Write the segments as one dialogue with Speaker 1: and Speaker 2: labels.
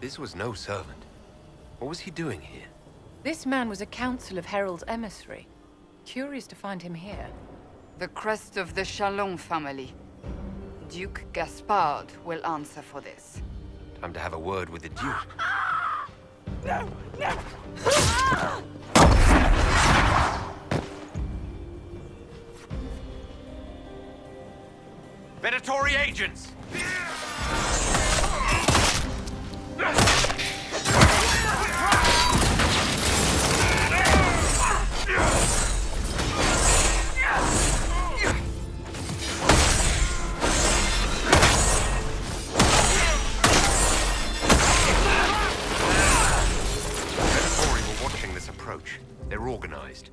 Speaker 1: This was no servant. What was he doing here?
Speaker 2: This man was a Council of Herald's emissary. Curious to find him here.
Speaker 3: The crest of the Chalon family. Duke Gaspard will answer for this.
Speaker 1: Time to have a word with the Duke.
Speaker 3: No! No!
Speaker 1: Predatory agents! They're organized.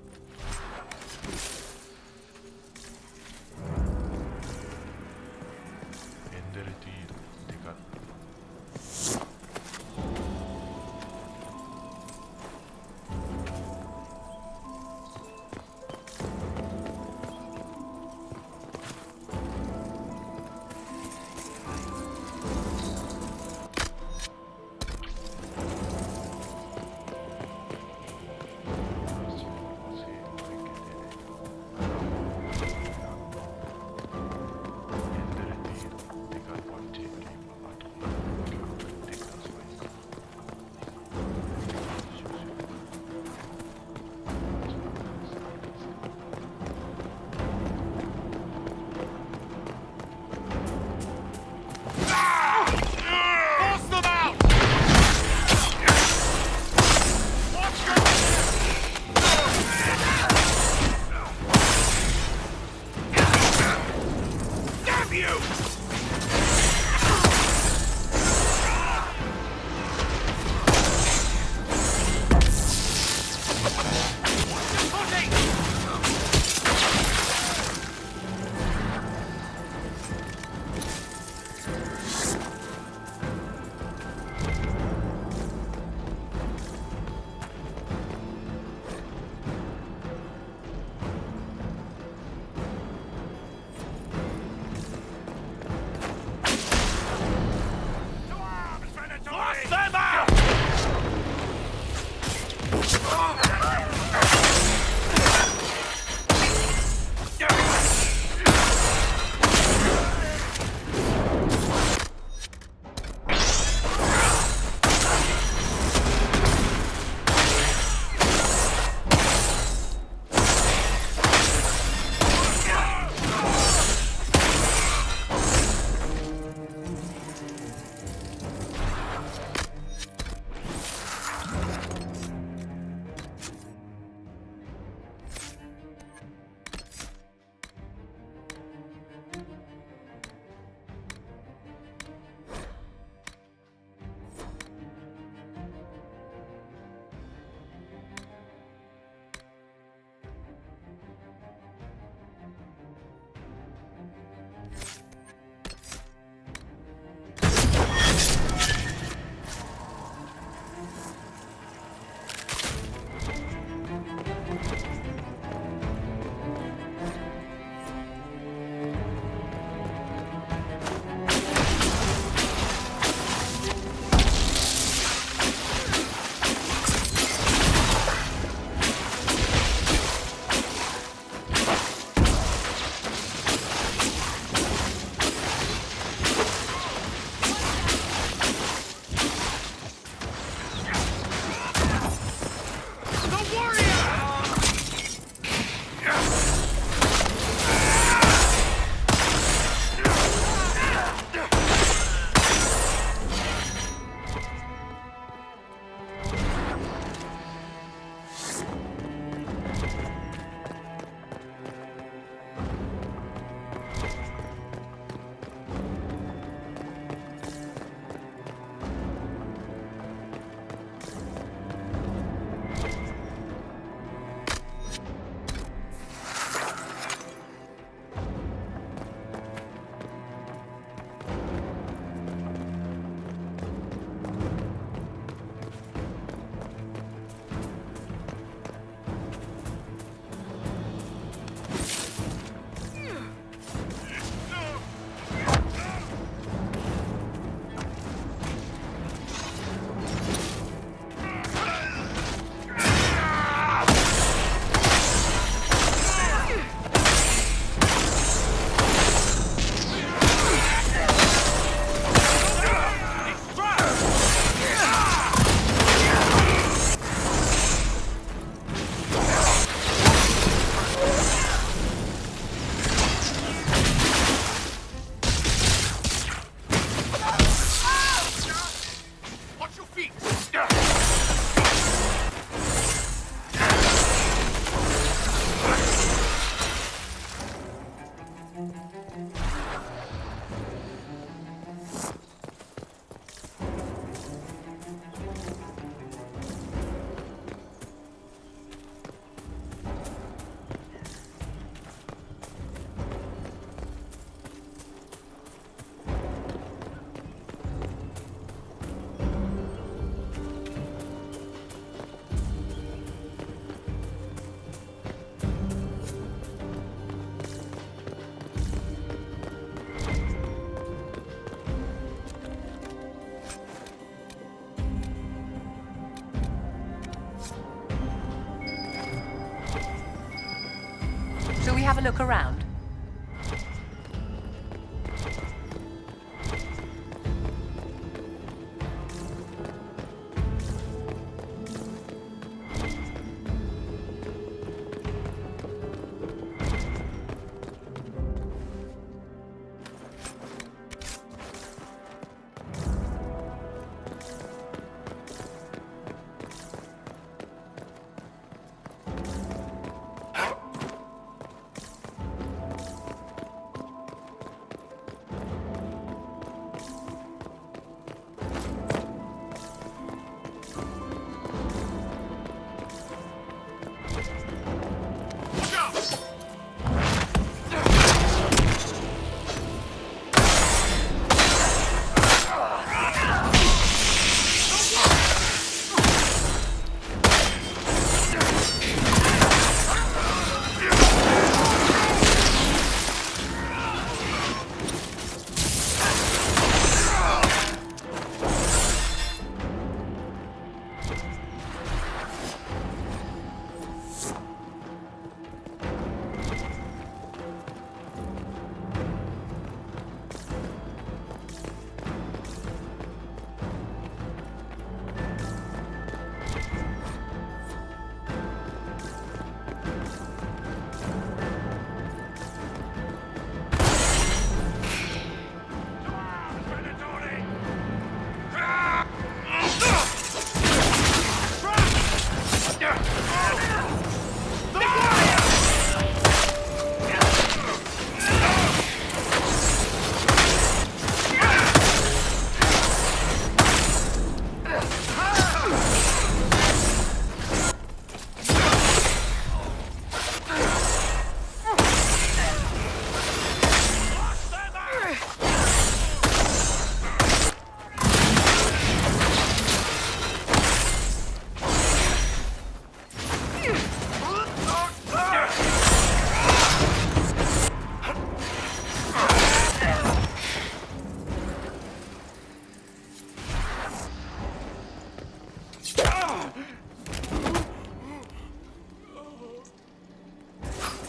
Speaker 2: Shall we have a look around?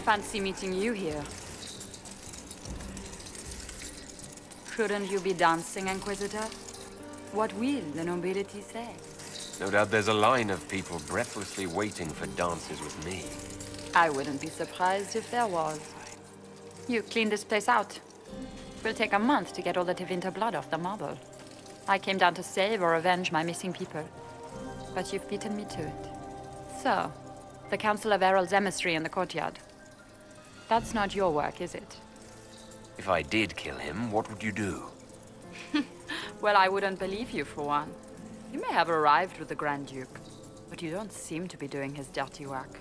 Speaker 3: Fancy meeting you here. Shouldn't you be dancing, Inquisitor? What will the nobility say?
Speaker 1: No doubt there's a line of people breathlessly waiting for dances with me.
Speaker 3: I wouldn't be surprised if there was. You cleaned this place out. Will take a month to get all the Tevinter blood off the marble. I came down to save or avenge my missing people. But you've beaten me to it. So, the Council of Herald's emissary in the courtyard. That's not your work, is it?
Speaker 1: If I did kill him, what would you do?
Speaker 3: Well, I wouldn't believe you for one. You may have arrived with the Grand Duke, but you don't seem to be doing his dirty work.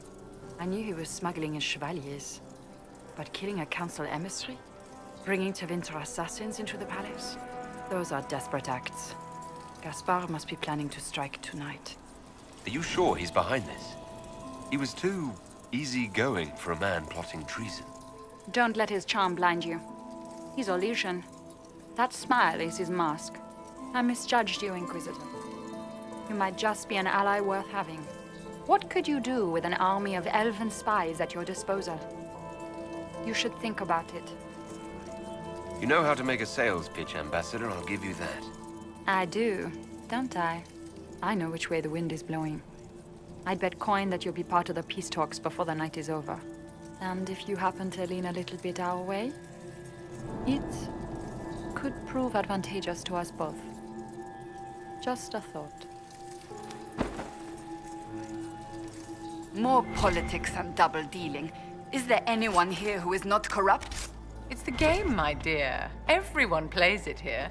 Speaker 3: I knew he was smuggling his chevaliers. But killing a council emissary? Bringing Tevinter assassins into the palace? Those are desperate acts. Gaspard must be planning to strike tonight.
Speaker 1: Are you sure he's behind this? He was too easygoing for a man plotting treason.
Speaker 3: Don't let his charm blind you. He's illusion. That smile is his mask. I misjudged you, Inquisitor. You might just be an ally worth having. What could you do with an army of elven spies at your disposal? You should think about it.
Speaker 1: You know how to make a sales pitch, Ambassador. I'll give you that.
Speaker 3: I do, don't I? I know which way the wind is blowing. I'd bet coin that you'll be part of the peace talks before the night is over. And if you happen to lean a little bit our way, it could prove advantageous to us both. Just a thought. More politics and double dealing. Is there anyone here who is not corrupt?
Speaker 2: It's the game, my dear. Everyone plays it here.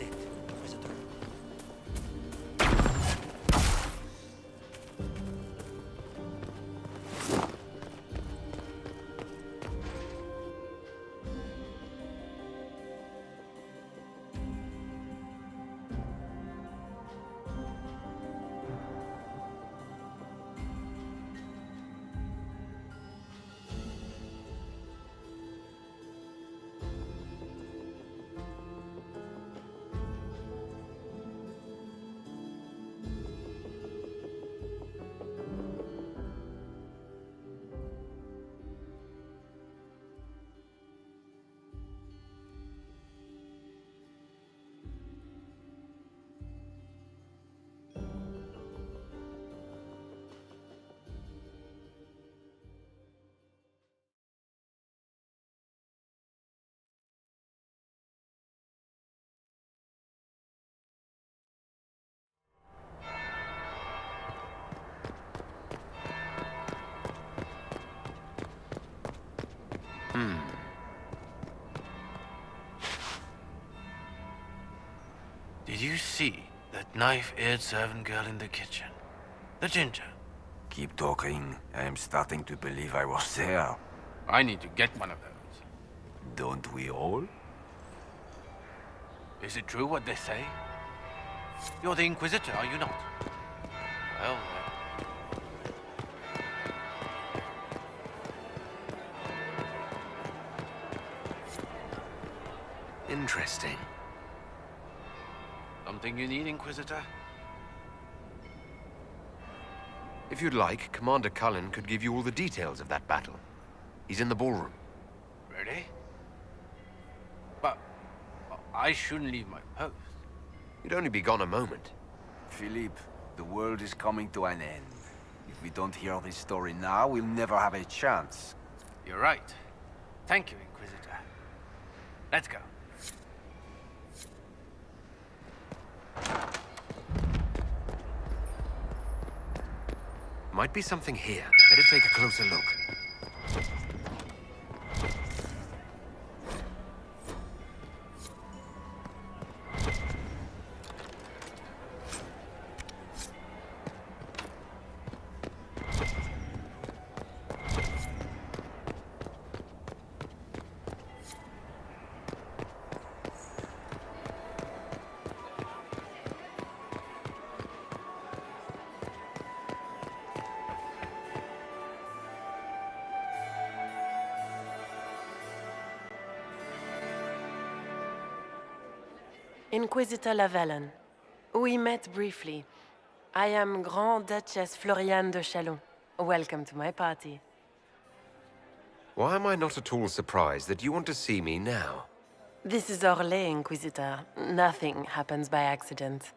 Speaker 4: it, Inquisitor.
Speaker 5: Did you see that knife-eared servant girl in the kitchen? The ginger.
Speaker 4: Keep talking. I am starting to believe I was there.
Speaker 5: I need to get one of those.
Speaker 4: Don't we all?
Speaker 5: Is it true what they say? You're the Inquisitor, are you not? Well,
Speaker 1: Interesting.
Speaker 5: something you need, Inquisitor?
Speaker 1: If you'd like, Commander Cullen could give you all the details of that battle. He's in the ballroom.
Speaker 5: Really? But I shouldn't leave my post.
Speaker 1: You'd only be gone a moment.
Speaker 4: Philippe, the world is coming to an end. If we don't hear this story now, we'll never have a chance.
Speaker 5: You're right. Thank you, Inquisitor. Let's go.
Speaker 1: Might be something here. Better take a closer look.
Speaker 6: Inquisitor Lavellen. We met briefly. I am Grand Duchess Floriane de Chalon. Welcome to my party.
Speaker 1: Why am I not at all surprised that you want to see me now?
Speaker 6: This is Orlais, Inquisitor. Nothing happens by accident.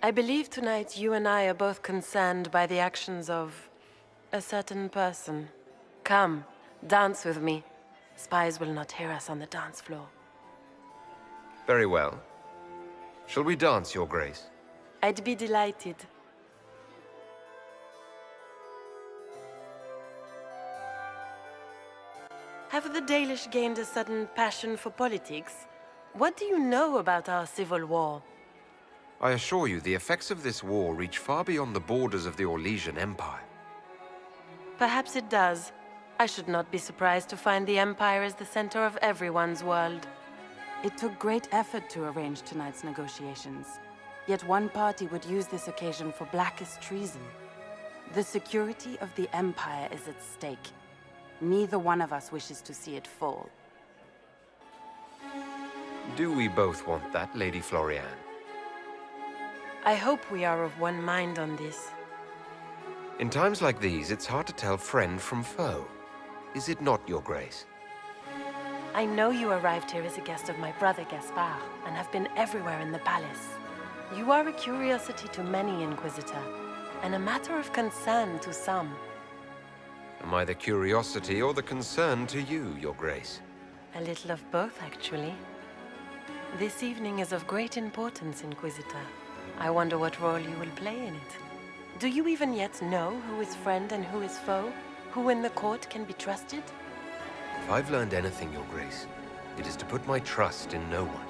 Speaker 6: I believe tonight you and I are both concerned by the actions of a certain person. Come, dance with me. Spies will not hear us on the dance floor.
Speaker 1: Very well. Shall we dance, Your Grace?
Speaker 6: I'd be delighted. Have the Dalish gained a sudden passion for politics? What do you know about our civil war?
Speaker 1: I assure you, the effects of this war reach far beyond the borders of the Orlesian Empire.
Speaker 6: Perhaps it does. I should not be surprised to find the Empire is the center of everyone's world.
Speaker 7: It took great effort to arrange tonight's negotiations. Yet one party would use this occasion for blackest treason. The security of the Empire is at stake. Neither one of us wishes to see it fall.
Speaker 1: Do we both want that, Lady Floriane?
Speaker 6: I hope we are of one mind on this.
Speaker 1: In times like these, it's hard to tell friend from foe. Is it not, Your Grace?
Speaker 6: I know you arrived here as a guest of my brother Gaspard, and have been everywhere in the palace. You are a curiosity to many, Inquisitor, and a matter of concern to some.
Speaker 1: Am I the curiosity or the concern to you, Your Grace?
Speaker 6: A little of both, actually. This evening is of great importance, Inquisitor. I wonder what role you will play in it. Do you even yet know who is friend and who is foe? Who in the court can be trusted?
Speaker 1: If I've learned anything, Your Grace, it is to put my trust in no one.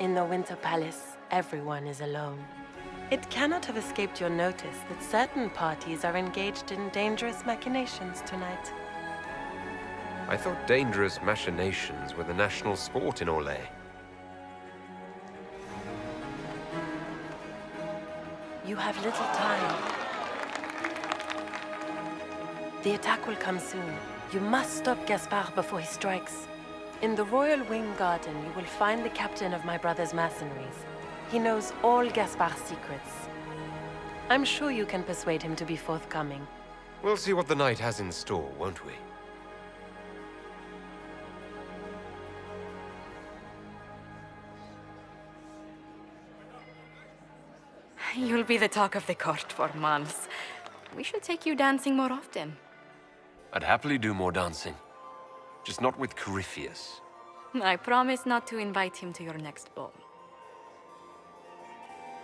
Speaker 6: In the Winter Palace, everyone is alone. It cannot have escaped your notice that certain parties are engaged in dangerous machinations tonight.
Speaker 1: I thought dangerous machinations were the national sport in Orlais.
Speaker 6: You have little time. The attack will come soon. You must stop Gaspard before he strikes. In the Royal Wing Garden, you will find the captain of my brother's mercenaries. He knows all Gaspard's secrets. I'm sure you can persuade him to be forthcoming.
Speaker 1: We'll see what the night has in store, won't we?
Speaker 8: You'll be the talk of the court for months. We should take you dancing more often.
Speaker 1: I'd happily do more dancing. Just not with Corypheus.
Speaker 8: I promise not to invite him to your next ball.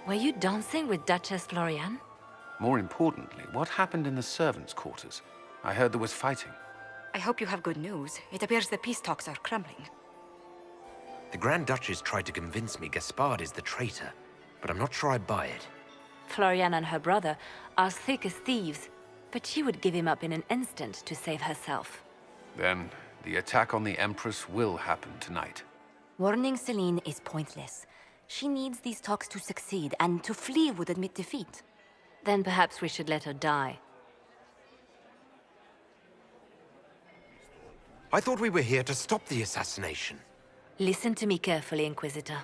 Speaker 9: Were you dancing with Duchess Florian?
Speaker 10: More importantly, what happened in the servants' quarters? I heard there was fighting.
Speaker 8: I hope you have good news. It appears the peace talks are crumbling.
Speaker 1: The Grand Duchess tried to convince me Gaspard is the traitor, but I'm not sure I buy it.
Speaker 9: Florian and her brother are thick as thieves, but she would give him up in an instant to save herself.
Speaker 10: Then, the attack on the Empress will happen tonight.
Speaker 9: Warning Celine is pointless. She needs these talks to succeed, and to flee would admit defeat. Then perhaps we should let her die.
Speaker 1: I thought we were here to stop the assassination.
Speaker 9: Listen to me carefully, Inquisitor.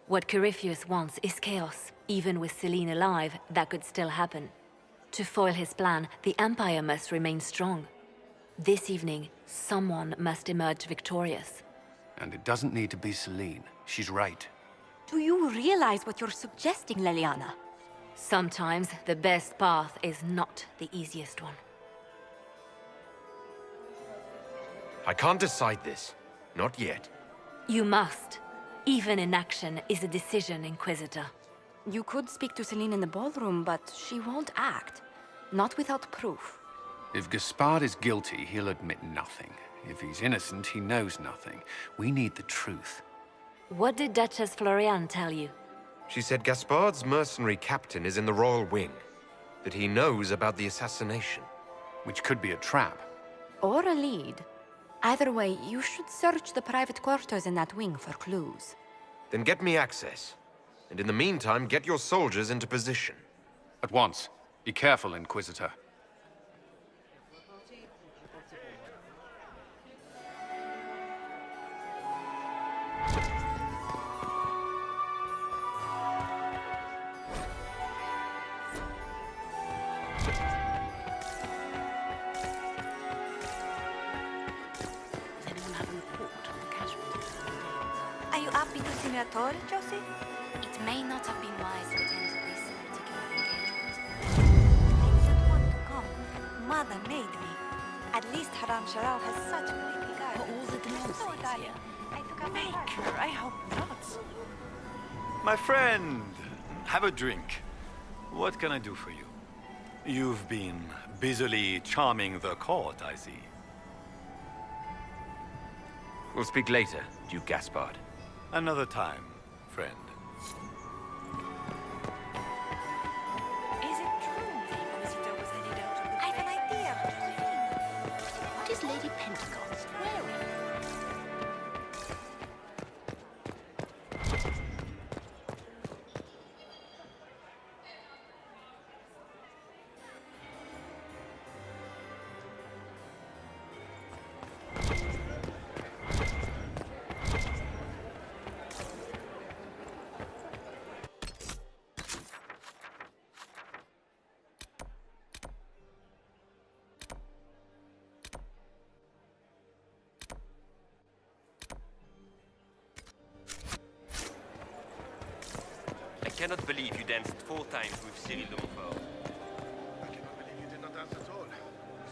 Speaker 9: What Corypheus wants is chaos. Even with Celine alive, that could still happen. To foil his plan, the Empire must remain strong. This evening, someone must emerge victorious.
Speaker 10: And it doesn't need to be Celine. She's right.
Speaker 8: Do you realize what you're suggesting, Leliana?
Speaker 9: Sometimes the best path is not the easiest one.
Speaker 1: I can't decide this. Not yet.
Speaker 9: You must. Even inaction is a decision, Inquisitor.
Speaker 8: You could speak to Celine in the ballroom, but she won't act. Not without proof.
Speaker 10: If Gaspard is guilty, he'll admit nothing. If he's innocent, he knows nothing. We need the truth.
Speaker 9: What did Duchess Florian tell you?
Speaker 1: She said Gaspard's mercenary captain is in the Royal Wing. That he knows about the assassination.
Speaker 10: Which could be a trap.
Speaker 8: Or a lead. Either way, you should search the private quarters in that wing for clues.
Speaker 1: Then get me access. And in the meantime, get your soldiers into position.
Speaker 10: At once. Be careful, Inquisitor.
Speaker 8: Are you happy to see me at all, Josie?
Speaker 9: It may not have been wise to attend this particular engagement.
Speaker 8: I didn't want to come. Mother made me. At least Haram Sharao has such pretty gardens.
Speaker 9: For all the demands
Speaker 8: Oh, darling. I took up Maker,
Speaker 7: I hope not.
Speaker 11: My friend, have a drink. What can I do for you? You've been busily charming the court, I see.
Speaker 1: We'll speak later, Duke Gaspard.
Speaker 11: Another time, friend.
Speaker 8: Is it true the Inquisitor was headed out of the I have an idea, Josephine.
Speaker 9: What is Lady Pentecost wearing?
Speaker 1: I cannot believe you danced 4 times with Cyril de Montfort.
Speaker 12: I cannot believe you did not dance at all. You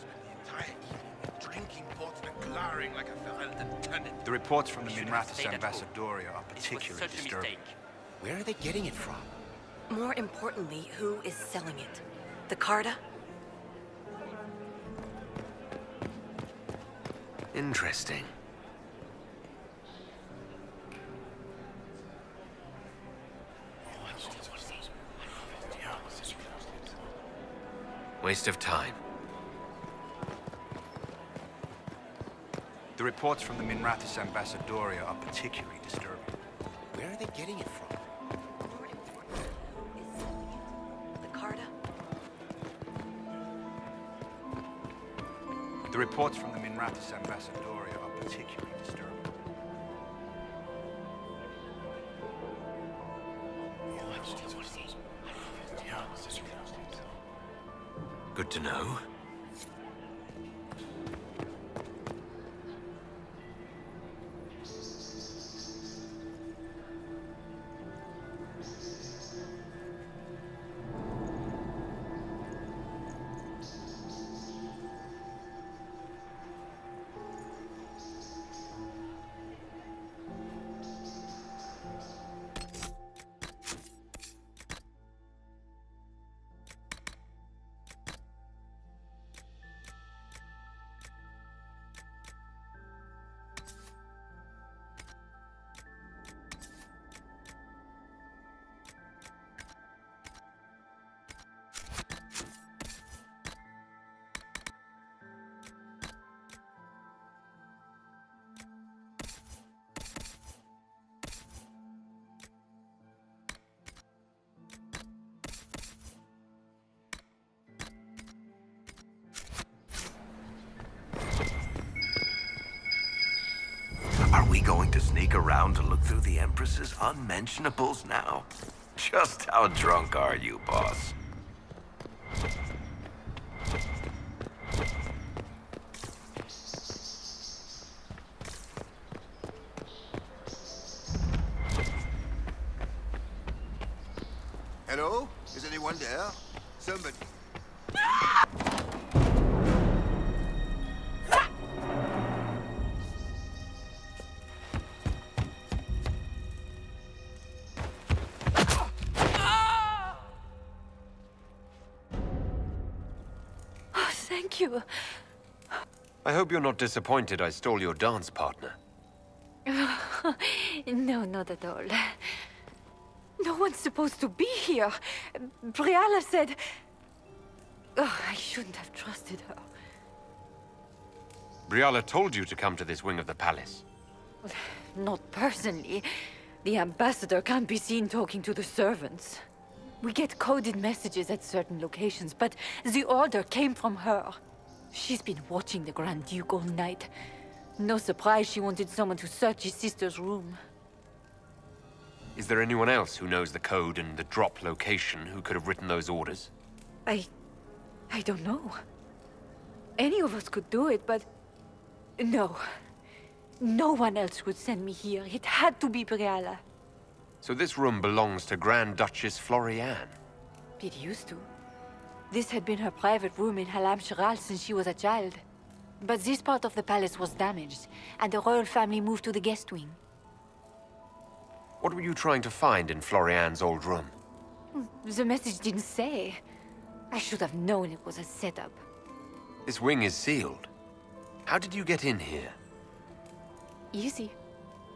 Speaker 12: spent the entire evening drinking port and glowering like a Ferelden turnip.
Speaker 13: The reports from the Minrathous Ambassadorial are particularly disturbing.
Speaker 1: Where are they getting it from?
Speaker 8: More importantly, who is selling it? The Carta?
Speaker 1: Interesting. Waste of time.
Speaker 13: The reports from the Minrathous Ambassadoria are particularly disturbing.
Speaker 12: Where are they getting it from?
Speaker 8: The Carta?
Speaker 13: The reports from the Minrathous Ambassadoria are particularly disturbing.
Speaker 1: Good to know.
Speaker 14: Are we going to sneak around to look through the Empress's unmentionables now? Just how drunk are you, boss?
Speaker 12: Hello? Is anyone there? Somebody.
Speaker 2: Thank you.
Speaker 1: I hope you're not disappointed I stole your dance partner.
Speaker 2: No, not at all. No one's supposed to be here. Briala said... Oh, I shouldn't have trusted her.
Speaker 1: Briala told you to come to this wing of the palace.
Speaker 2: Not personally. The ambassador can't be seen talking to the servants. We get coded messages at certain locations, but the order came from her. She's been watching the Grand Duke all night. No surprise she wanted someone to search his sister's room.
Speaker 1: Is there anyone else who knows the code and the drop location who could have written those orders?
Speaker 2: I don't know. Any of us could do it, but... No. No one else could send me here. It had to be Briala.
Speaker 1: So this room belongs to Grand Duchess Florianne?
Speaker 2: It used to. This had been her private room in Halam Shiral since she was a child. But this part of the palace was damaged, and the royal family moved to the guest wing.
Speaker 1: What were you trying to find in Florianne's old room?
Speaker 2: The message didn't say. I should have known it was a setup.
Speaker 1: This wing is sealed. How did you get in here?
Speaker 2: Easy.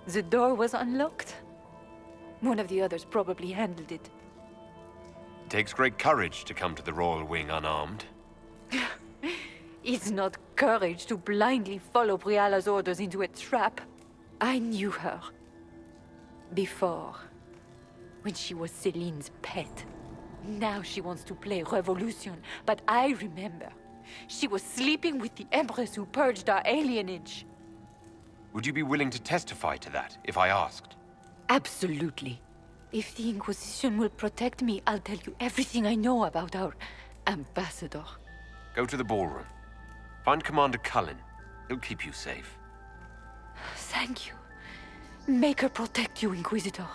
Speaker 2: The door was unlocked. One of the others probably handled it.
Speaker 1: It takes great courage to come to the royal wing unarmed.
Speaker 2: It's not courage to blindly follow Briala's orders into a trap. I knew her. Before. When she was Celine's pet. Now she wants to play revolution, but I remember. She was sleeping with the Empress who purged our alienage.
Speaker 1: Would you be willing to testify to that, if I asked?
Speaker 2: Absolutely. If the Inquisition will protect me, I'll tell you everything I know about our ambassador.
Speaker 1: Go to the ballroom. Find Commander Cullen. He'll keep you safe.
Speaker 2: Thank you. Make her protect you, Inquisitor.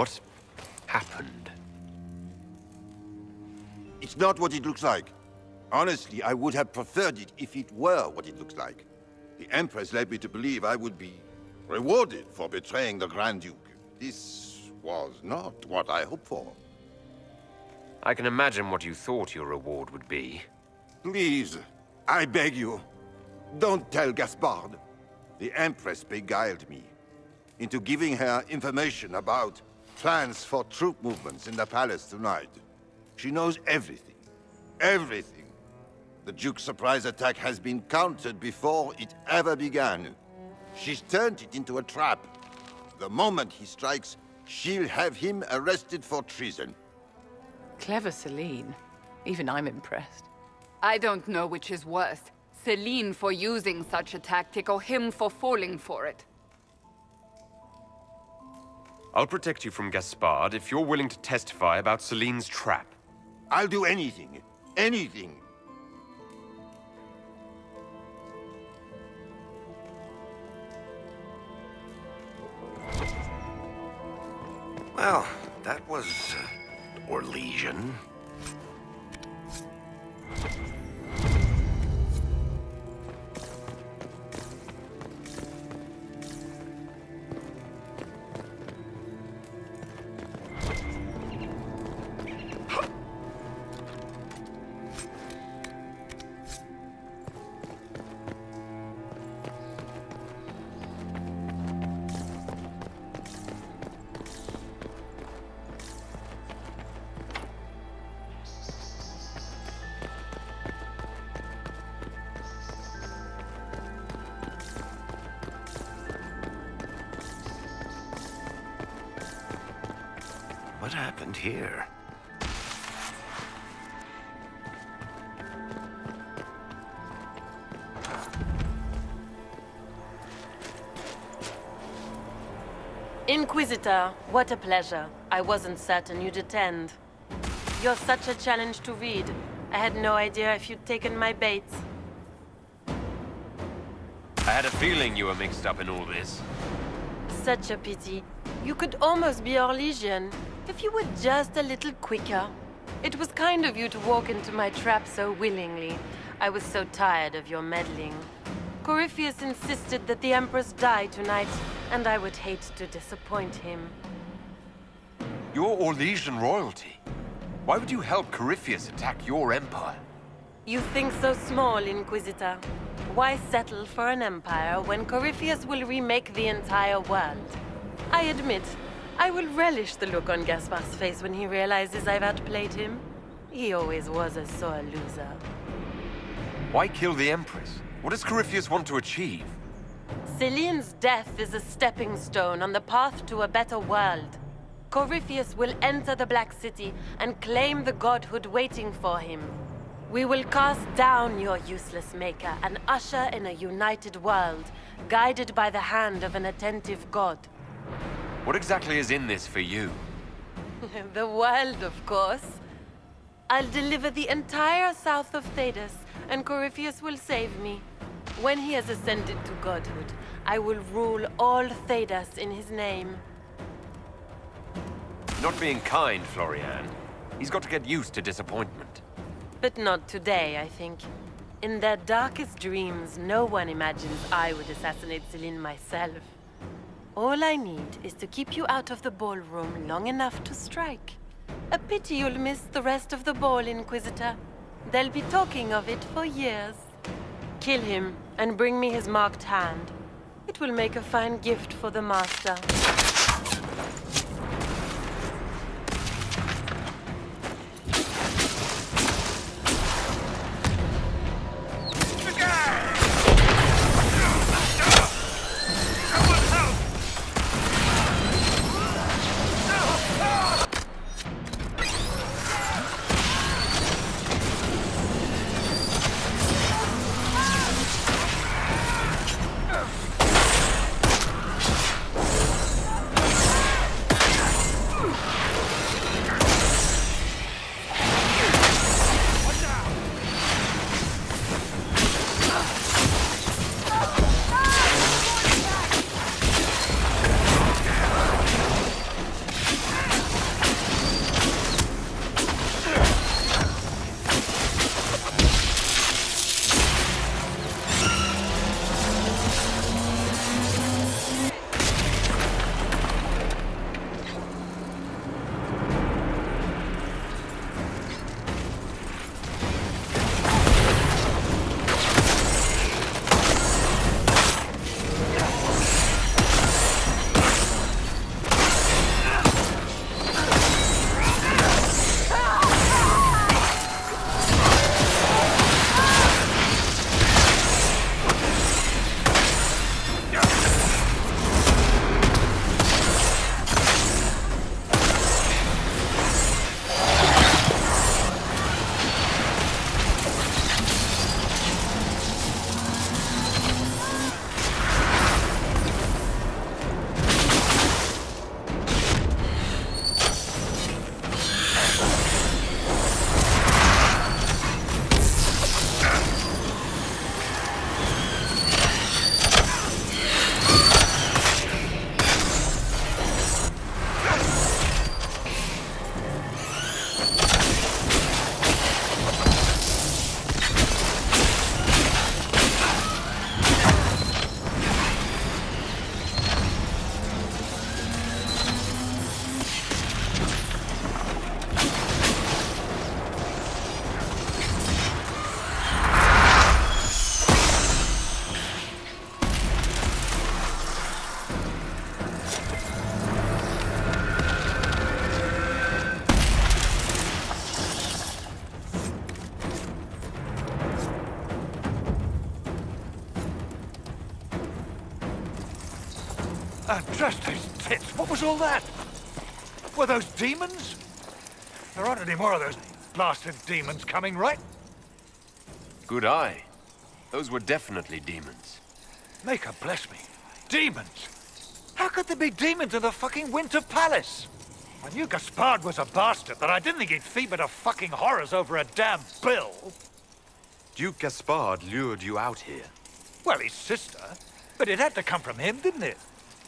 Speaker 1: What happened?
Speaker 12: It's not what it looks like. Honestly, I would have preferred it if it were what it looks like. The Empress led me to believe I would be rewarded for betraying the Grand Duke. This was not what I hoped for.
Speaker 1: I can imagine what you thought your reward would be.
Speaker 12: Please, I beg you, don't tell Gaspard. The Empress beguiled me into giving her information about plans for troop movements in the palace tonight. She knows everything. Everything. The Duke's surprise attack has been countered before it ever began. She's turned it into a trap. The moment he strikes, she'll have him arrested for treason.
Speaker 7: Clever Celine. Even I'm impressed.
Speaker 3: I don't know which is worse. Celine for using such a tactic or him for falling for it.
Speaker 1: I'll protect you from Gaspard if you're willing to testify about Celine's trap.
Speaker 12: I'll do anything. Anything.
Speaker 14: Well, that was Orlesian. What happened here?
Speaker 6: Inquisitor, what a pleasure. I wasn't certain you'd attend. You're such a challenge to read. I had no idea if you'd taken my bait.
Speaker 1: I had a feeling you were mixed up in all this.
Speaker 6: Such a pity. You could almost be Orlesian, if you were just a little quicker. It was kind of you to walk into my trap so willingly. I was so tired of your meddling. Corypheus insisted that the Empress die tonight, and I would hate to disappoint him.
Speaker 1: You're Orlesian royalty. Why would you help Corypheus attack your empire?
Speaker 6: You think so small, Inquisitor. Why settle for an empire when Corypheus will remake the entire world? I admit, I will relish the look on Gaspard's face when he realizes I've outplayed him. He always was a sore loser.
Speaker 1: Why kill the Empress? What does Corypheus want to achieve?
Speaker 6: Celine's death is a stepping stone on the path to a better world. Corypheus will enter the Black City and claim the godhood waiting for him. We will cast down your useless maker and usher in a united world, guided by the hand of an attentive god.
Speaker 1: What exactly is in this for you?
Speaker 6: The world, of course. I'll deliver the entire south of Thedas, and Corypheus will save me. When he has ascended to godhood, I will rule all Thedas in his name.
Speaker 1: Not being kind, Florian. He's got to get used to disappointment.
Speaker 6: But not today, I think. In their darkest dreams, no one imagines I would assassinate Celine myself. All I need is to keep you out of the ballroom long enough to strike. A pity you'll miss the rest of the ball, Inquisitor. They'll be talking of it for years. Kill him and bring me his marked hand. It will make a fine gift for the Master.
Speaker 15: And just his tits. What was all that? Were those demons? There aren't any more of those blasted demons coming, right?
Speaker 1: Good eye. Those were definitely demons.
Speaker 15: Maker bless me. Demons? How could there be demons in the fucking Winter Palace? I knew Gaspard was a bastard, but I didn't think he'd feed me to fucking horrors over a damn bill.
Speaker 1: Duke Gaspard lured you out here.
Speaker 15: Well, his sister. But it had to come from him, didn't it?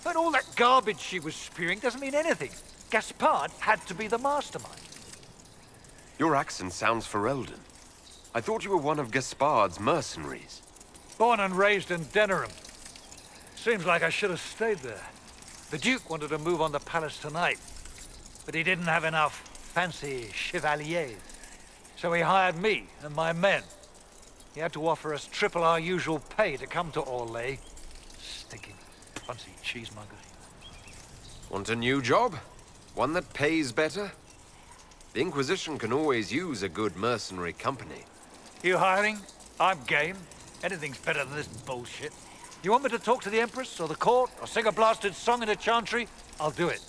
Speaker 15: And all that garbage she was spewing doesn't mean anything. Gaspard had to be the mastermind.
Speaker 1: Your accent sounds Ferelden. I thought you were one of Gaspard's mercenaries.
Speaker 15: Born and raised in Denerim. Seems like I should have stayed there. The Duke wanted to move on the palace tonight, but he didn't have enough fancy chevaliers. So he hired me and my men. He had to offer us triple our usual pay to come to Orlais. Stinking fancy cheesemonger.
Speaker 1: Want a new job? One that pays better? The Inquisition can always use a good mercenary company.
Speaker 15: You hiring? I'm game. Anything's better than this bullshit. You want me to talk to the Empress or the court or sing a blasted song in a chantry? I'll do it.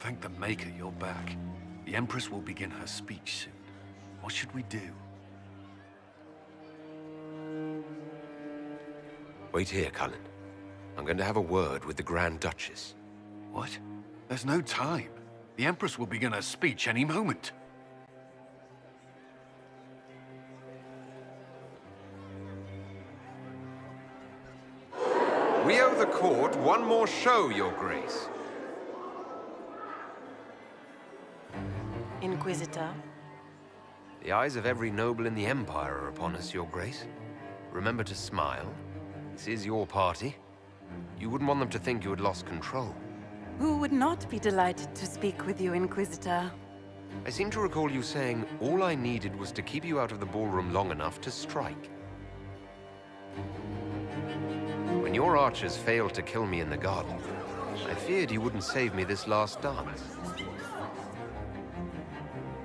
Speaker 10: Thank the Maker you're back. The Empress will begin her speech soon. What should we do?
Speaker 1: Wait here, Cullen. I'm going to have a word with the Grand Duchess.
Speaker 10: What? There's no time. The Empress will begin her speech any moment.
Speaker 1: We owe the court one more show, Your Grace.
Speaker 6: Inquisitor?
Speaker 1: The eyes of every noble in the Empire are upon us, Your Grace. Remember to smile. This is your party. You wouldn't want them to think you had lost control.
Speaker 7: Who would not be delighted to speak with you, Inquisitor?
Speaker 1: I seem to recall you saying all I needed was to keep you out of the ballroom long enough to strike. When your archers failed to kill me in the garden, I feared you wouldn't save me this last dance.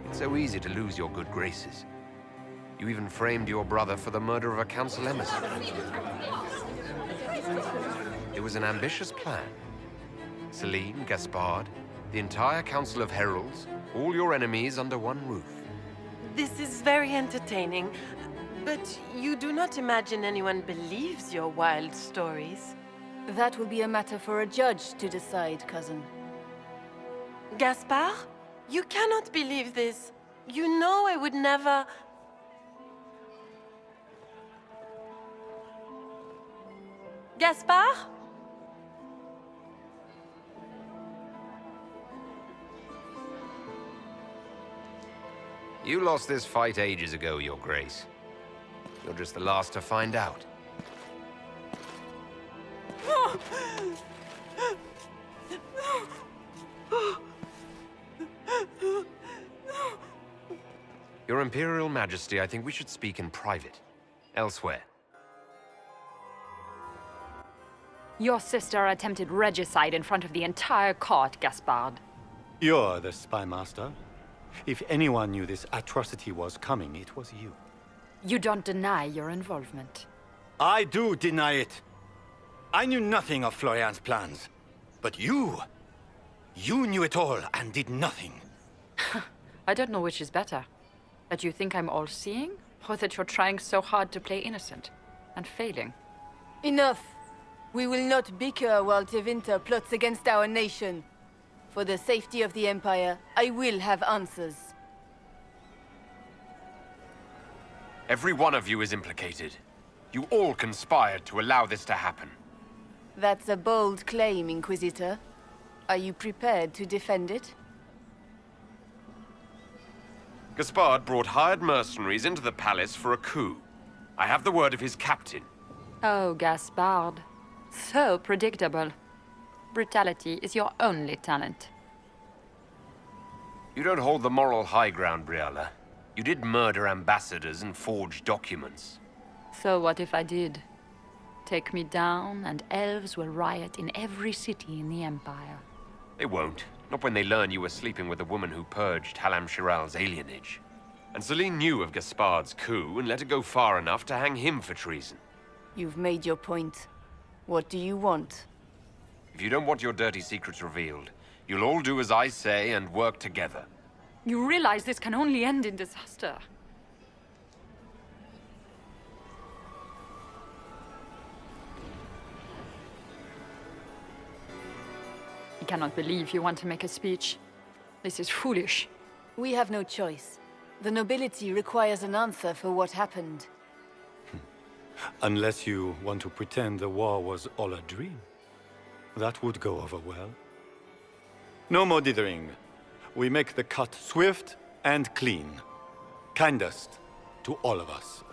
Speaker 1: It's so easy to lose your good graces. You even framed your brother for the murder of a council emissary. It was an ambitious plan. Celine, Gaspard, the entire Council of Heralds, all your enemies under one roof.
Speaker 6: This is very entertaining, but you do not imagine anyone believes your wild stories.
Speaker 16: That will be a matter for a judge to decide, cousin.
Speaker 6: Gaspard? You cannot believe this. You know I would never... Gaspard?
Speaker 1: You lost this fight ages ago, Your Grace. You're just the last to find out. Your Imperial Majesty, I think we should speak in private. Elsewhere.
Speaker 3: Your sister attempted regicide in front of the entire court, Gaspard.
Speaker 11: You're the spy master. If anyone knew this atrocity was coming, it was you.
Speaker 3: You don't deny your involvement.
Speaker 11: I do deny it. I knew nothing of Florian's plans. But you knew it all and did nothing.
Speaker 3: I don't know which is better. That you think I'm all-seeing, or that you're trying so hard to play innocent and failing.
Speaker 16: Enough. We will not bicker while Tevinter plots against our nation. For the safety of the Empire, I will have answers.
Speaker 1: Every one of you is implicated. You all conspired to allow this to happen.
Speaker 16: That's a bold claim, Inquisitor. Are you prepared to defend it?
Speaker 1: Gaspard brought hired mercenaries into the palace for a coup. I have the word of his captain.
Speaker 3: Oh, Gaspard. So predictable. Brutality is your only talent.
Speaker 1: You don't hold the moral high ground, Briala. You did murder ambassadors and forge documents.
Speaker 3: So what if I did? Take me down, and elves will riot in every city in the Empire.
Speaker 1: They won't. Not when they learn you were sleeping with a woman who purged Halam Shiral's alienage. And Celine knew of Gaspard's coup and let it go far enough to hang him for treason.
Speaker 16: You've made your point. What do you want?
Speaker 1: If you don't want your dirty secrets revealed, you'll all do as I say and work together.
Speaker 3: You realize this can only end in disaster. I cannot believe you want to make a speech. This is foolish.
Speaker 16: We have no choice. The nobility requires an answer for what happened.
Speaker 11: Unless you want to pretend the war was all a dream. That would go over well. No more dithering. We make the cut swift and clean. Kindest to all of us.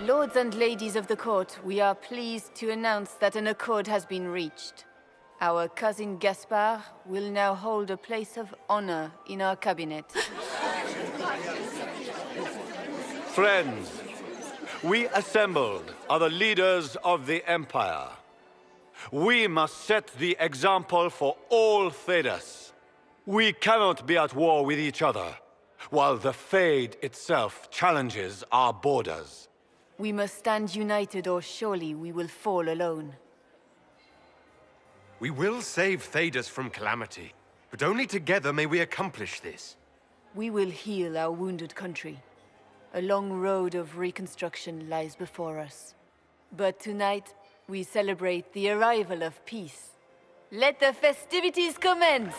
Speaker 16: Lords and ladies of the court, we are pleased to announce that an accord has been reached. Our cousin Gaspard will now hold a place of honor in our cabinet.
Speaker 11: Friends, we assembled are the leaders of the Empire. We must set the example for all Thedas. We cannot be at war with each other, while the Fade itself challenges our borders.
Speaker 16: We must stand united, or surely we will fall alone.
Speaker 1: We will save Thedas from calamity, but only together may we accomplish this.
Speaker 16: We will heal our wounded country. A long road of reconstruction lies before us. But tonight, we celebrate the arrival of peace. Let the festivities commence!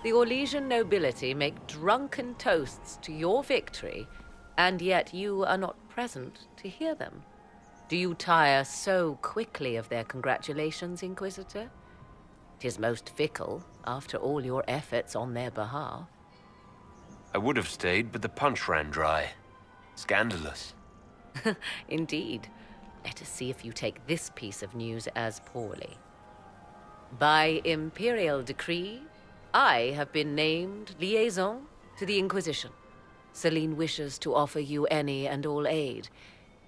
Speaker 17: The Orlesian nobility make drunken toasts to your victory, and yet you are not present to hear them. Do you tire so quickly of their congratulations, Inquisitor? 'Tis most fickle, after all your efforts on their behalf.
Speaker 1: I would have stayed, but the punch ran dry. Scandalous.
Speaker 17: Indeed. Let us see if you take this piece of news as poorly. By imperial decree, I have been named liaison to the Inquisition. Celine wishes to offer you any and all aid,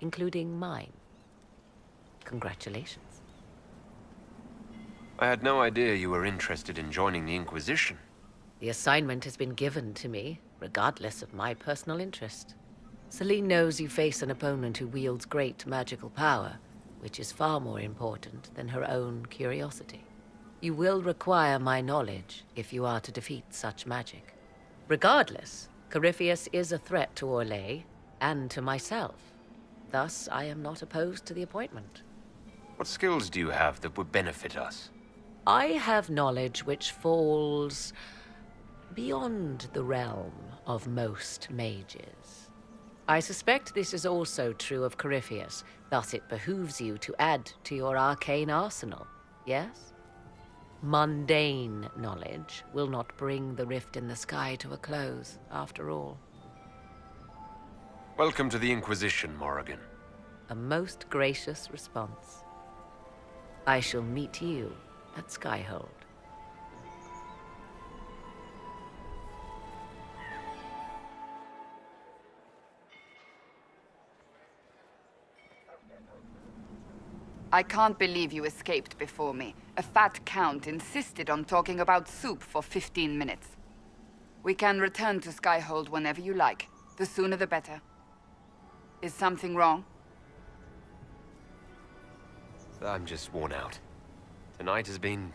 Speaker 17: including mine. Congratulations.
Speaker 1: I had no idea you were interested in joining the Inquisition.
Speaker 17: The assignment has been given to me, regardless of my personal interest. Celine knows you face an opponent who wields great magical power, which is far more important than her own curiosity. You will require my knowledge if you are to defeat such magic. Regardless, Corypheus is a threat to Orlais and to myself. Thus, I am not opposed to the appointment.
Speaker 1: What skills do you have that would benefit us?
Speaker 17: I have knowledge which falls beyond the realm of most mages. I suspect this is also true of Corypheus, thus it behooves you to add to your arcane arsenal, yes? Mundane knowledge will not bring the rift in the sky to a close, after all.
Speaker 1: Welcome to the Inquisition, Morrigan.
Speaker 17: A most gracious response. I shall meet you at Skyhold.
Speaker 3: I can't believe you escaped before me. A fat count insisted on talking about soup for 15 minutes. We can return to Skyhold whenever you like. The sooner the better. Is something wrong?
Speaker 1: I'm just worn out. Tonight has been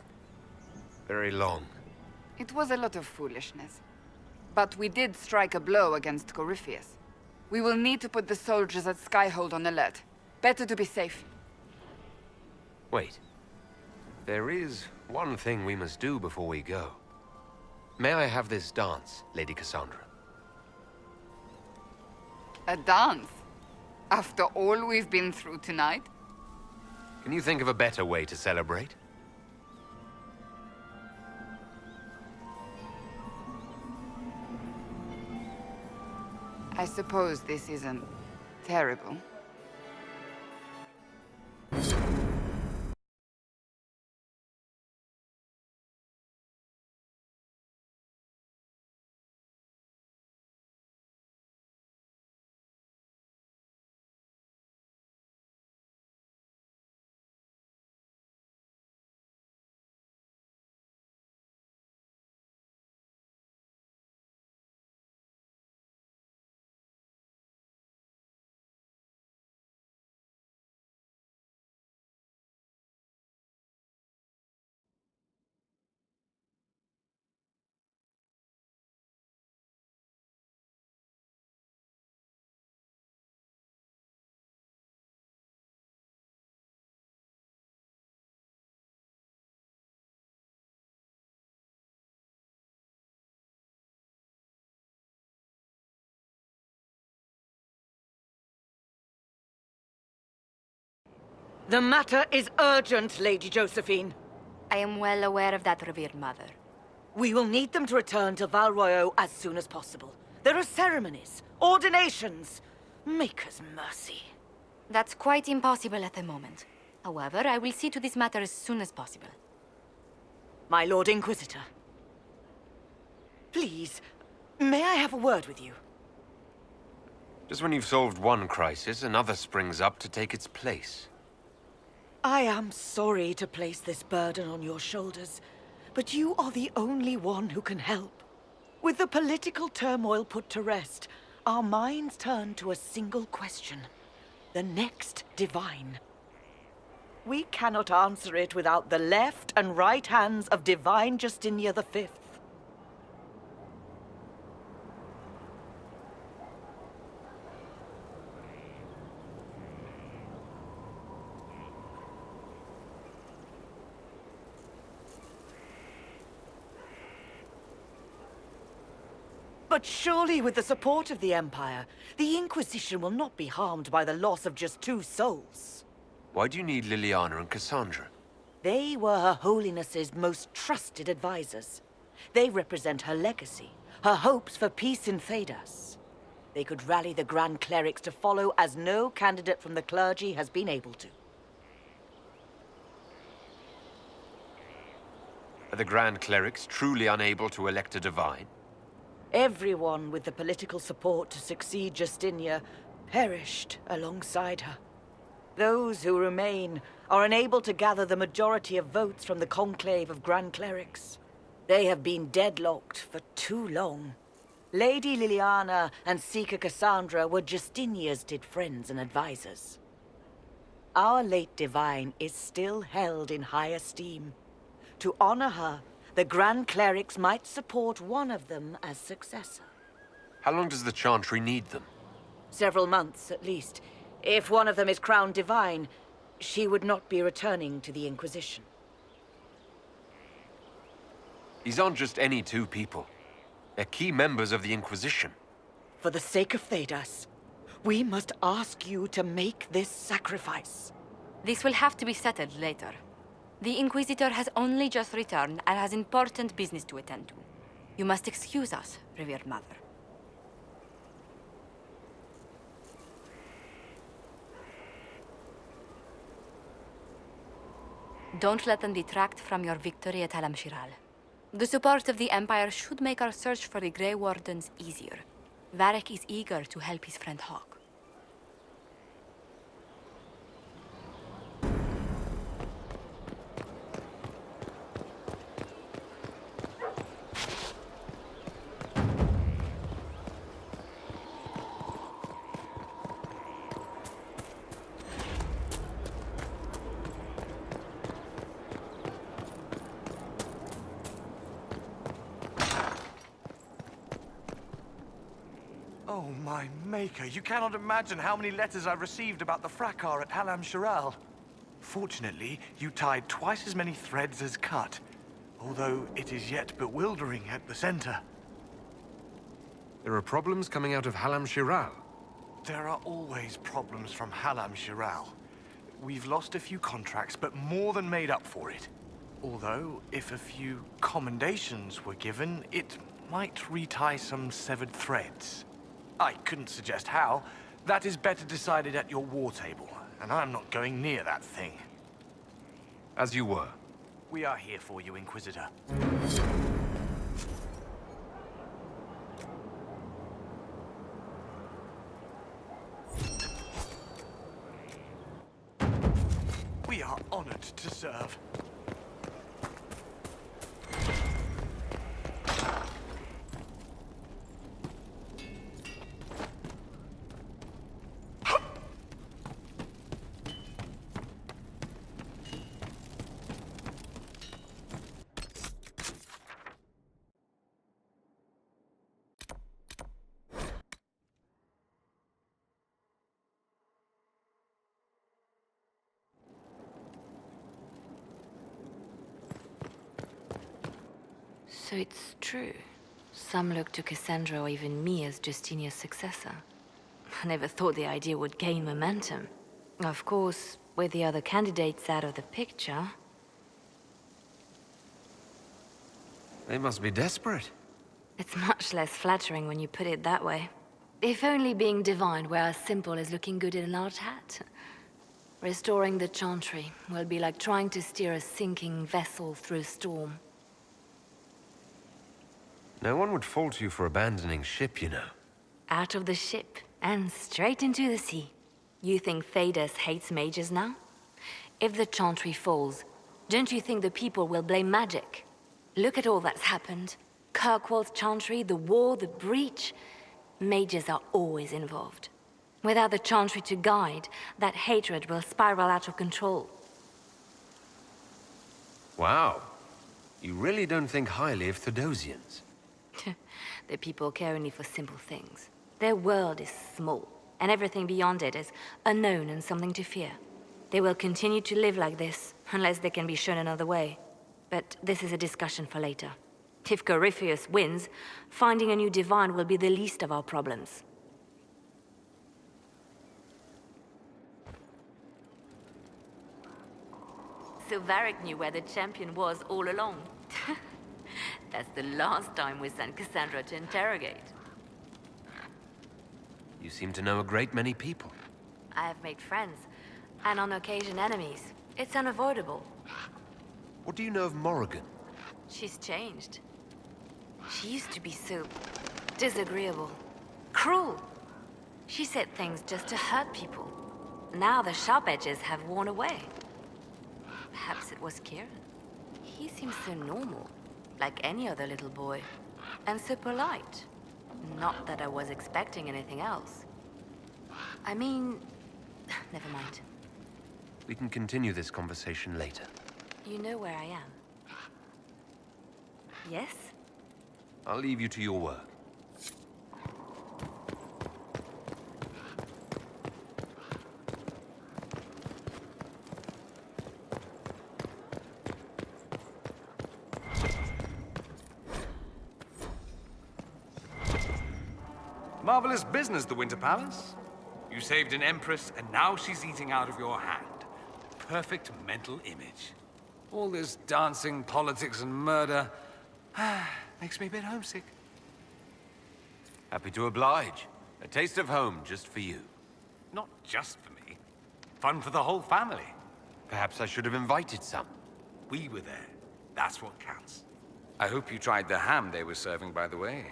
Speaker 1: very long.
Speaker 3: It was a lot of foolishness. But we did strike a blow against Corypheus. We will need to put the soldiers at Skyhold on alert. Better to be safe.
Speaker 1: Wait. There is one thing we must do before we go. May I have this dance, Lady Cassandra?
Speaker 3: A dance? After all we've been through tonight?
Speaker 1: Can you think of a better way to celebrate?
Speaker 3: I suppose this isn't terrible.
Speaker 18: The matter is urgent, Lady Josephine.
Speaker 2: I am well aware of that, revered mother.
Speaker 18: We will need them to return to Val Royeaux as soon as possible. There are ceremonies, ordinations. Maker's mercy.
Speaker 2: That's quite impossible at the moment. However, I will see to this matter as soon as possible.
Speaker 18: My Lord Inquisitor. Please, may I have a word with you?
Speaker 1: Just when you've solved one crisis, another springs up to take its place.
Speaker 18: I am sorry to place this burden on your shoulders, but you are the only one who can help. With the political turmoil put to rest, our minds turn to a single question. The next divine. We cannot answer it without the left and right hands of Divine Justinia V. But surely with the support of the Empire, the Inquisition will not be harmed by the loss of just 2 souls.
Speaker 1: Why do you need Liliana and Cassandra?
Speaker 18: They were Her Holiness's most trusted advisors. They represent her legacy, her hopes for peace in Thedas. They could rally the Grand Clerics to follow as no candidate from the clergy has been able to.
Speaker 1: Are the Grand Clerics truly unable to elect a divine?
Speaker 18: Everyone with the political support to succeed Justinia perished alongside her. Those who remain are unable to gather the majority of votes from the conclave of Grand Clerics. They have been deadlocked for too long. Lady Liliana and Seeker Cassandra were Justinia's dead friends and advisors. Our late divine is still held in high esteem. To honor her, the Grand Clerics might support one of them as successor.
Speaker 1: How long does the Chantry need them?
Speaker 18: Several months, at least. If one of them is crowned divine, she would not be returning to the Inquisition.
Speaker 1: These aren't just any two people. They're key members of the Inquisition.
Speaker 18: For the sake of Thedas, we must ask you to make this sacrifice.
Speaker 2: This will have to be settled later. The Inquisitor has only just returned and has important business to attend to. You must excuse us, revered mother. Don't let them detract from your victory at Alam-Shiral. The support of the Empire should make our search for the Grey Wardens easier. Varric is eager to help his friend Hawk.
Speaker 13: Oh, my maker, you cannot imagine how many letters I've received about the fracas at Alam-Shiral. Fortunately, you tied twice as many threads as cut, although it is yet bewildering at the center.
Speaker 1: There are problems coming out of Alam-Shiral.
Speaker 13: There are always problems from Alam-Shiral. We've lost a few contracts, but more than made up for it. Although, if a few commendations were given, it might retie some severed threads. I couldn't suggest how. That is better decided at your war table, and I'm not going near that thing.
Speaker 1: As you were.
Speaker 13: We are here for you, Inquisitor. We are honored to serve.
Speaker 9: So it's true. Some look to Cassandra or even me as Justinia's successor. I never thought the idea would gain momentum. Of course, with the other candidates out of the picture...
Speaker 1: They must be desperate.
Speaker 9: It's much less flattering when you put it that way. If only being divine were as simple as looking good in a large hat. Restoring the Chantry will be like trying to steer a sinking vessel through a storm.
Speaker 1: No one would fault you for abandoning ship, you know.
Speaker 9: Out of the ship, and straight into the sea. You think Thedas hates mages now? If the Chantry falls, don't you think the people will blame magic? Look at all that's happened. Kirkwall's Chantry, the war, the breach. Mages are always involved. Without the Chantry to guide, that hatred will spiral out of control.
Speaker 1: Wow. You really don't think highly of Thedosians.
Speaker 9: The people care only for simple things. Their world is small, and everything beyond it is unknown and something to fear. They will continue to live like this, unless they can be shown another way. But this is a discussion for later. If Corypheus wins, finding a new divine will be the least of our problems. So Varric knew where the champion was all along. That's the last time we sent Cassandra to interrogate.
Speaker 1: You seem to know a great many people.
Speaker 9: I have made friends, and on occasion enemies. It's unavoidable.
Speaker 1: What do you know of Morrigan?
Speaker 9: She's changed. She used to be so disagreeable, cruel. She said things just to hurt people. Now the sharp edges have worn away. Perhaps it was Kieran. He seems so normal, like any other little boy. And so polite. Not that I was expecting anything else. I mean... never mind.
Speaker 1: We can continue this conversation later.
Speaker 9: You know where I am. Yes?
Speaker 1: I'll leave you to your work.
Speaker 19: Marvelous business, the Winter Palace. You saved an empress, and now she's eating out of your hand. Perfect mental image. All this dancing, politics, and murder makes me a bit homesick.
Speaker 1: Happy to oblige. A taste of home just for you.
Speaker 19: Not just for me. Fun for the whole family.
Speaker 1: Perhaps I should have invited some.
Speaker 19: We were there. That's what counts. I hope you tried the ham they were serving, by the way.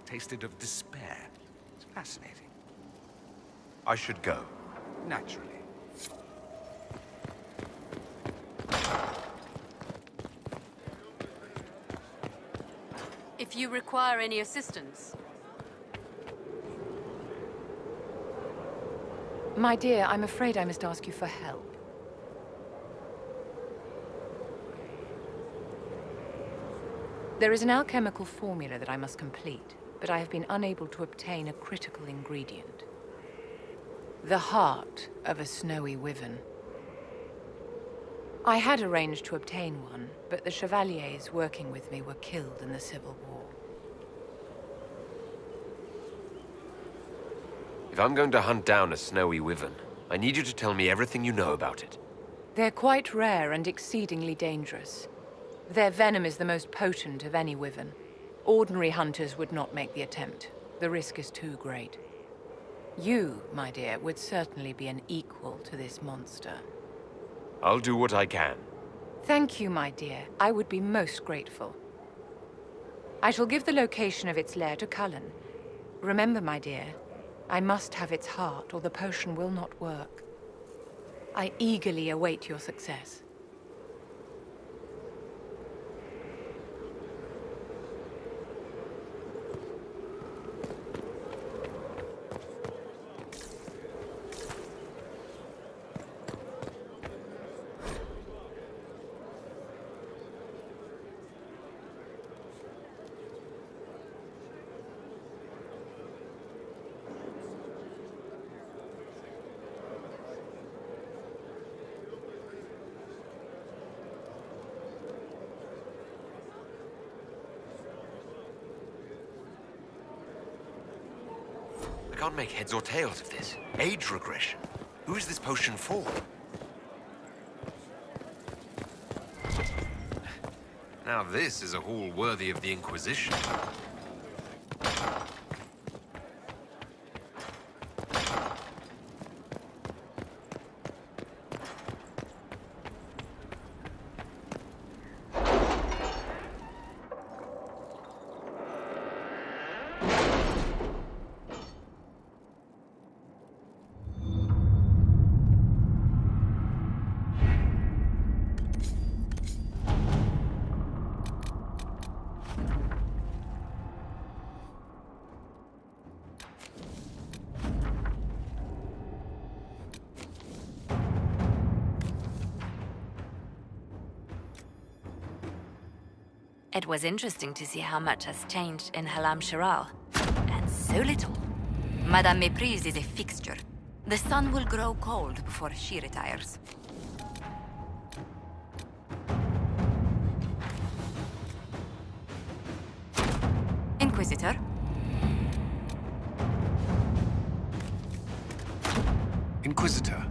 Speaker 19: Tasted of despair. It's fascinating.
Speaker 1: I should go.
Speaker 19: Naturally.
Speaker 20: If you require any assistance.
Speaker 2: My dear, I'm afraid I must ask you for help. There is an alchemical formula that I must complete, but I have been unable to obtain a critical ingredient. The heart of a snowy wyvern. I had arranged to obtain one, but the chevaliers working with me were killed in the Civil War.
Speaker 1: If I'm going to hunt down a snowy wyvern, I need you to tell me everything you know about it.
Speaker 2: They're quite rare and exceedingly dangerous. Their venom is the most potent of any wyvern. Ordinary hunters would not make the attempt. The risk is too great. You, my dear, would certainly be an equal to this monster.
Speaker 1: I'll do what I can.
Speaker 2: Thank you, my dear. I would be most grateful. I shall give the location of its lair to Cullen. Remember, my dear, I must have its heart, or the potion will not work. I eagerly await your success.
Speaker 1: I can't make heads or tails of this. Age regression. Who is this potion for? Now this is a haul worthy of the Inquisition.
Speaker 9: It was interesting to see how much has changed in Halam Shiral. And so little.
Speaker 20: Madame Méprise is a fixture. The sun will grow cold before she retires. Inquisitor?
Speaker 10: Inquisitor,